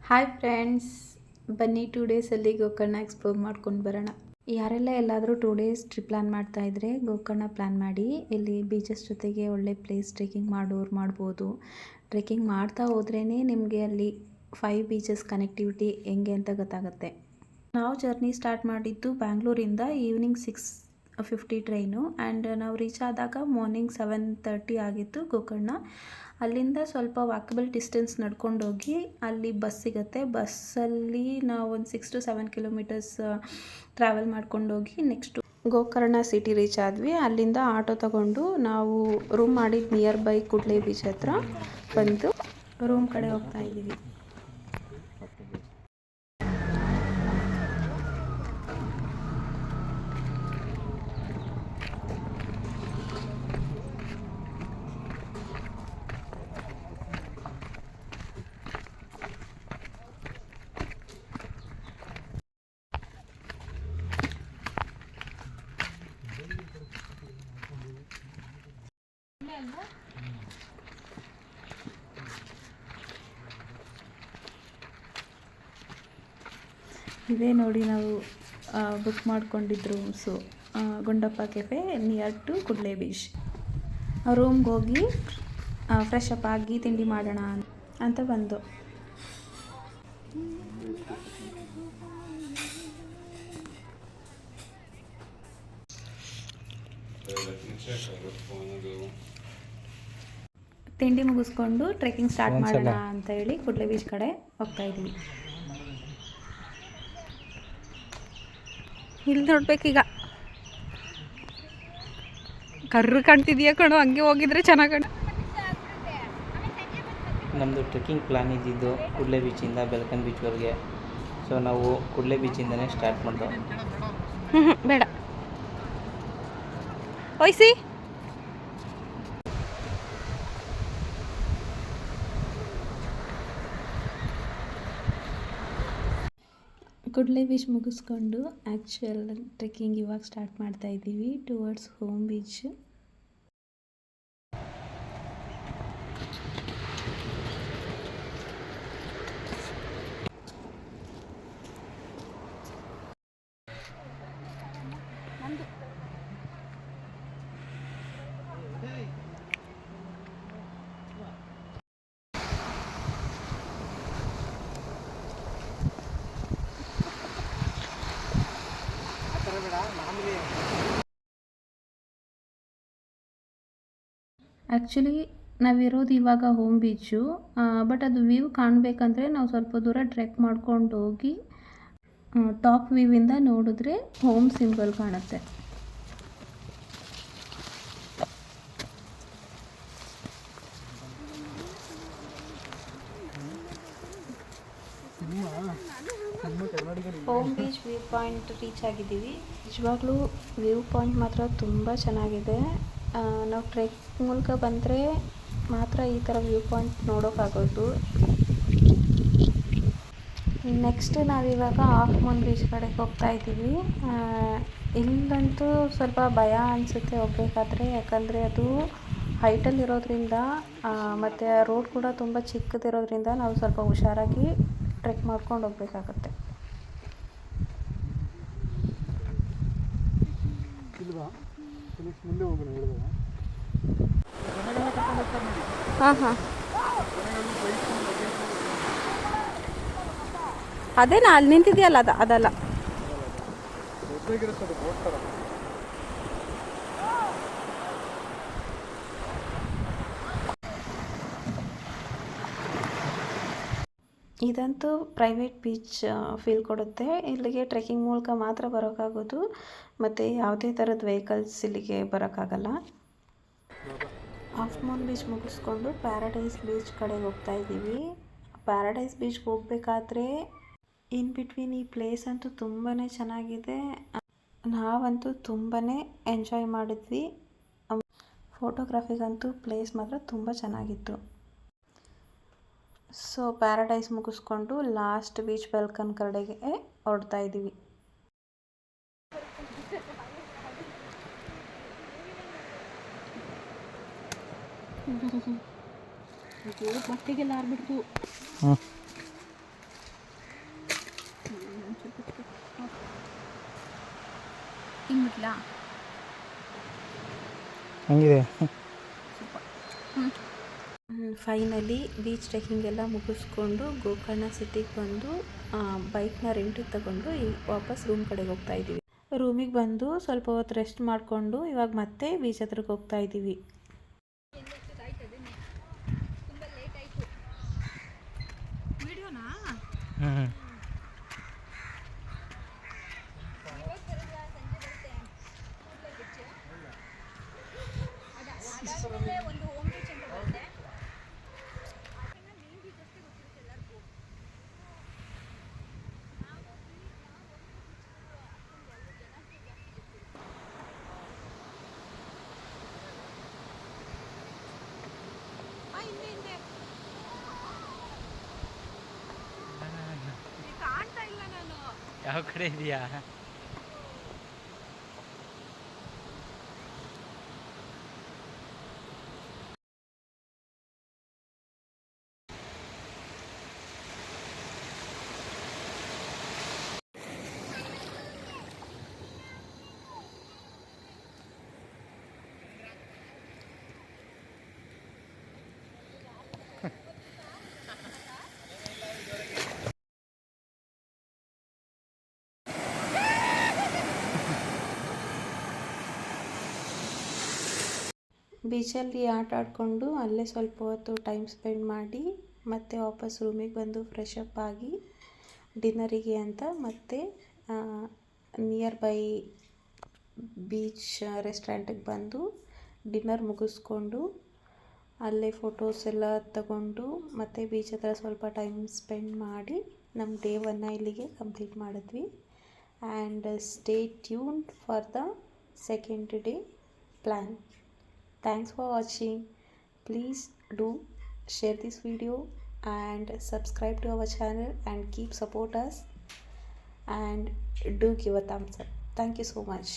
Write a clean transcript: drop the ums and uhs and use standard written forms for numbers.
Hi friends, ಬನ್ನಿ 2 ಡೇಸಲ್ಲಿ Gokarna explore ಮಾಡ್ಕೊಂಡು ಬರೋಣ. ಯಾರೆಲ್ಲ ಎಲ್ಲಾದರೂ 2 ಡೇಸ್ ಟ್ರಿಪ್ ಪ್ಲ್ಯಾನ್ ಮಾಡ್ತಾಯಿದ್ರೆ ಗೋಕರ್ಣ ಪ್ಲ್ಯಾನ್ ಮಾಡಿ. ಇಲ್ಲಿ ಬೀಚಸ್ ಜೊತೆಗೆ ಒಳ್ಳೆ ಪ್ಲೇಸ್ ಟ್ರೆಕ್ಕಿಂಗ್ ಮಾಡೋರು ಮಾಡ್ಬೋದು. ಟ್ರೆಕ್ಕಿಂಗ್ ಮಾಡ್ತಾ ಹೋದ್ರೇ ನಿಮಗೆ ಅಲ್ಲಿ 5 ಬೀಚಸ್ ಕನೆಕ್ಟಿವಿಟಿ ಹೆಂಗೆ ಅಂತ ಗೊತ್ತಾಗುತ್ತೆ. ನಾವು ಜರ್ನಿ ಸ್ಟಾರ್ಟ್ ಮಾಡಿದ್ದು ಬ್ಯಾಂಗ್ಳೂರಿಂದ ಈವ್ನಿಂಗ್ 6:50 ಟ್ರೈನು ಆ್ಯಂಡ್ ನಾವು ರೀಚ್ ಆದಾಗ ಮಾರ್ನಿಂಗ್ 7:30 ಆಗಿತ್ತು ಗೋಕರ್ಣ. ಅಲ್ಲಿಂದ ಸ್ವಲ್ಪ ವಾಕಬಲ್ ಡಿಸ್ಟೆನ್ಸ್ ನಡ್ಕೊಂಡೋಗಿ ಅಲ್ಲಿ ಬಸ್ ಸಿಗುತ್ತೆ. ಬಸ್ಸಲ್ಲಿ ನಾವು ಒಂದು 6 to 7 ಕಿಲೋಮೀಟರ್ಸ್ ಟ್ರಾವೆಲ್ ಮಾಡ್ಕೊಂಡೋಗಿ ನೆಕ್ಸ್ಟು ಗೋಕರ್ಣ ಸಿಟಿ ರೀಚ್ ಆದ್ವಿ. ಅಲ್ಲಿಂದ ಆಟೋ ತಗೊಂಡು ನಾವು ರೂಮ್ ಮಾಡಿದ ನಿಯರ್ ಬೈ ಕುಡ್ಲೆ ಬೀಚ್ ಹತ್ರ ಬಂದು ರೂಮ್ ಕಡೆ ಹೋಗ್ತಾ ಇದ್ದೀವಿ. ಇದೇ ನೋಡಿ ನಾವು ಬುಕ್ ಮಾಡ್ಕೊಂಡಿದ್ದು rooms, Gundappa cafe near to Kudle beach. ರೂಮ್ಗೆ ಹೋಗಿ ಫ್ರೆಶ್ ಅಪ್ ಆಗಿ ತಿಂಡಿ ಮಾಡೋಣ ಅಂತ ಬಂದು. ತಿಂಡಿ ಮುಗಿಸ್ಕೊಂಡು ಟ್ರೆಕ್ಕಿಂಗ್ ಸ್ಟಾರ್ಟ್ ಮಾಡೋಣ ಅಂತ ಹೇಳಿ ಕುಡ್ಲೆ ಬೀಚ್ ಕಡೆ ಹೋಗ್ತಾ ಇದ್ವಿ. ಇಲ್ಲಿ ನೋಡ್ಬೇಕೀಗ. ಕರ್ರು ಕಾಣ್ತಿದ್ಯಾ ಕಣೋ, ಹಂಗೆ ಹೋಗಿದ್ರೆ ಚೆನ್ನಾಗಿ. ನಮ್ಮದು ಟ್ರೆಕ್ಕಿಂಗ್ ಪ್ಲ್ಯಾನ್ ಇದ್ದಿದ್ದು ಕುಡ್ಲೆ ಬೀಚಿಂದ ಬೆಲ್ಕನ್ ಬೀಚ್ವರೆಗೆ. ಸೊ ನಾವು ಕುಡ್ಲೆ ಬೀಚಿಂದನೇ ಸ್ಟಾರ್ಟ್ ಮಾಡ್ದೋ. ಬೇಡ ಒಯ್ಸಿ. ಕುಡ್ಲೆ ಬೀಚ್ ಮುಗಿಸ್ಕೊಂಡು ಆ್ಯಕ್ಚುಯಲ್ ಟ್ರೆಕ್ಕಿಂಗ್ ಇವಾಗ ಸ್ಟಾರ್ಟ್ ಮಾಡ್ತಾ ಇದ್ದೀವಿ ಟುವರ್ಡ್ಸ್ ಹೋಮ್ ಬೀಚ್. ಆ್ಯಕ್ಚುಲಿ ನಾವಿರೋದು ಇವಾಗ ಹೋಮ್ ಬೀಚು, ಬಟ್ ಅದು ವ್ಯೂ ಕಾಣಬೇಕಂದ್ರೆ ನಾವು ಸ್ವಲ್ಪ ದೂರ ಟ್ರೆಕ್ ಮಾಡ್ಕೊಂಡು ಹೋಗಿ ಟಾಪ್ ವ್ಯೂವಿಂದ ನೋಡಿದ್ರೆ ಹೋಮ್ ಸಿಂಬಲ್ ಕಾಣುತ್ತೆ. Home beach view point reach ಆಗಿದ್ದೀವಿ. ನಿಜವಾಗ್ಲೂ ವ್ಯೂ ಪಾಯಿಂಟ್ ಮಾತ್ರ ತುಂಬ ಚೆನ್ನಾಗಿದೆ. ನಾವು ಟ್ರೆಕ್ ಮೂಲಕ ಬಂದರೆ ಮಾತ್ರ ಈ ಥರ ವ್ಯೂ ಪಾಯಿಂಟ್ ನೋಡೋಕ್ಕಾಗೋದು. ನೆಕ್ಸ್ಟ್ ನಾವಿವಾಗ ಹಾಫ್ ಮೂನ್ ಬೀಚ್ ಕಡೆಗೆ ಹೋಗ್ತಾ ಇದ್ದೀವಿ. ಇಲ್ಲಂತೂ ಸ್ವಲ್ಪ ಭಯ ಅನಿಸುತ್ತೆ ಹೋಗ್ಬೇಕಾದ್ರೆ, ಯಾಕಂದರೆ ಅದು ಹೈಟಲ್ಲಿರೋದ್ರಿಂದ ಮತ್ತು ರೋಡ್ ಕೂಡ ತುಂಬ ಚಿಕ್ಕದಿರೋದ್ರಿಂದ ನಾವು ಸ್ವಲ್ಪ ಹುಷಾರಾಗಿ ಟ್ರೆಕ್ ಮಾಡ್ಕೊಂಡು ಹೋಗ್ಬೇಕಾಗತ್ತೆ. ಹಾಂ ಹಾಂ, ಅದೇನಾ ಅಲ್ಲಿ ನಿಂತಿದೆಯಲ್ಲ ಅದಲ್ಲ. ಇದಂತೂ ಪ್ರೈವೇಟ್ ಬೀಚ್ ಫೀಲ್ ಕೊಡುತ್ತೆ. ಇಲ್ಲಿಗೆ ಟ್ರೆಕ್ಕಿಂಗ್ ಮೂಲಕ ಮಾತ್ರ ಬರೋಕ್ಕಾಗೋದು, ಮತ್ತು ಯಾವುದೇ ಥರದ ವೆಹಿಕಲ್ಸ್ ಇಲ್ಲಿಗೆ ಬರೋಕ್ಕಾಗಲ್ಲ. ಹಾಫ್ ಮೂನ್ ಬೀಚ್ ಮುಗಿಸ್ಕೊಂಡು ಪ್ಯಾರಡೈಸ್ ಬೀಚ್ ಕಡೆಗೆ ಹೋಗ್ತಾ ಇದ್ದೀವಿ. ಪ್ಯಾರಡೈಸ್ ಬೀಚ್ಗೆ ಹೋಗ್ಬೇಕಾದ್ರೆ ಇನ್ ಬಿಟ್ವೀನ್ ಈ ಪ್ಲೇಸ್ ಅಂತೂ ತುಂಬಾ ಚೆನ್ನಾಗಿದೆ. ನಾವಂತೂ ತುಂಬಾ ಎಂಜಾಯ್ ಮಾಡಿದ್ವಿ. ಫೋಟೋಗ್ರಾಫಿಗಂತೂ ಪ್ಲೇಸ್ ಮಾತ್ರ ತುಂಬ ಚೆನ್ನಾಗಿತ್ತು. ಸೊ ಪ್ಯಾರಡೈಸ್ ಮುಗಿಸ್ಕೊಂಡು ಲಾಸ್ಟ್ ಬೀಚ್ ಬೆಲ್ಕನ್ ಕಡೆಗೆ ಹೊರಡ್ತಾ ಇದ್ದೀವಿ. ಬಟ್ಟೆಗೆಲ್ಲ ಆರ್ಬಿಡ್ತು. ಇಲ್ಲ ಹಂಗಿದೆ. ಫೈನಲಿ ಬೀಚ್ ಟ್ರೆಕ್ಕಿಂಗ್ ಎಲ್ಲ ಮುಗಿಸ್ಕೊಂಡು ಗೋಕರ್ಣ ಸಿಟಿಗೆ ಬಂದು ಬೈಕ್ನ ರೆಂಟಿಗೆ ತಗೊಂಡು ವಾಪಸ್ ರೂಮ್ ಕಡೆಗೆ ಹೋಗ್ತಾ ಇದ್ದೀವಿ. ರೂಮಿಗೆ ಬಂದು ಸ್ವಲ್ಪ ಹೊತ್ತು ರೆಸ್ಟ್ ಮಾಡಿಕೊಂಡು ಇವಾಗ ಮತ್ತೆ ಬೀಚ್ ಹತ್ರಕ್ಕೆ ಹೋಗ್ತಾ ಇದ್ದೀವಿ. ಹ್ಞೂ ಯಾವ ಕಡೆ ಇದೆಯಾ? ಬೀಚಲ್ಲಿ ಆಟ ಆಡಿಕೊಂಡು ಅಲ್ಲೇ ಸ್ವಲ್ಪ ಹೊತ್ತು ಟೈಮ್ ಸ್ಪೆಂಡ್ ಮಾಡಿ ಮತ್ತೆ ವಾಪಸ್ ರೂಮಿಗೆ ಬಂದು ಫ್ರೆಶ್ ಅಪ್ ಆಗಿ ಡಿನ್ನರಿಗೆ ಅಂತ ಮತ್ತೆ ನಿಯರ್ ಬೈ ಬೀಚ್ ರೆಸ್ಟೋರೆಂಟಿಗೆ ಬಂದು ಡಿನ್ನರ್ ಮುಗಿಸ್ಕೊಂಡು ಅಲ್ಲೇ ಫೋಟೋಸ್ ಎಲ್ಲ ತಗೊಂಡು ಮತ್ತೆ ಬೀಚ್ ಹತ್ರ ಸ್ವಲ್ಪ ಟೈಮ್ ಸ್ಪೆಂಡ್ ಮಾಡಿ ನಮ್ಮ ಡೇ 1 ಇಲ್ಲಿಗೆ ಕಂಪ್ಲೀಟ್ ಮಾಡಿದ್ವಿ. And stay tuned for the second day plan. Thanks for watching. Please do share this video and subscribe to our channel and keep support us and do give a thumbs up. Thank you so much.